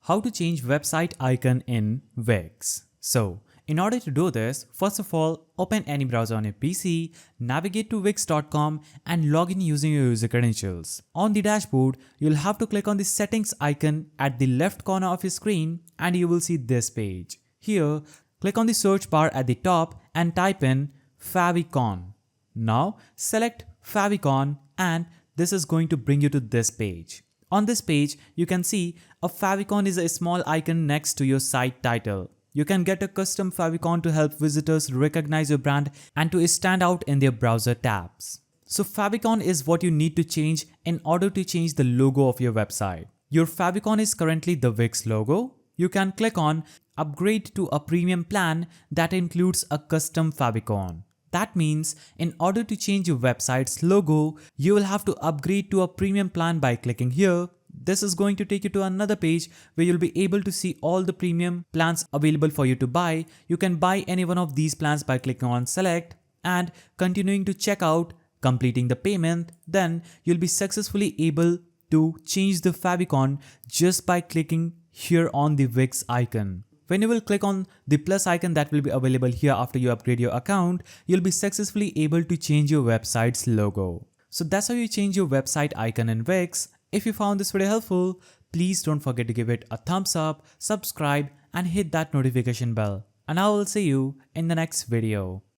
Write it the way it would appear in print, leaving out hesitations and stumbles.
how to change website icon in Wix. So, in order to do this, first of all, open any browser on your PC, navigate to wix.com and log in using your user credentials. On the dashboard, you'll have to click on the settings icon at the left corner of your screen and you will see this page. Here, click on the search bar at the top and type in Favicon. Now, select Favicon and this is going to bring you to this page. On this page, you can see a favicon is a small icon next to your site title. You can get a custom favicon to help visitors recognize your brand and to stand out in their browser tabs. So favicon is what you need to change in order to change the logo of your website. Your favicon is currently the Wix logo. You can click on upgrade to a premium plan that includes a custom favicon. That means in order to change your website's logo, you will have to upgrade to a premium plan by clicking here. This is going to take you to another page where you'll be able to see all the premium plans available for you to buy. You can buy any one of these plans by clicking on select and continuing to check out, completing the payment. Then you'll be successfully able to change the favicon just by clicking here on the Wix icon. When you will click on the plus icon that will be available here after you upgrade your account, you'll be successfully able to change your website's logo. So that's how you change your website icon in Wix. If you found this video helpful, please don't forget to give it a thumbs up, subscribe and hit that notification bell. And I will see you in the next video.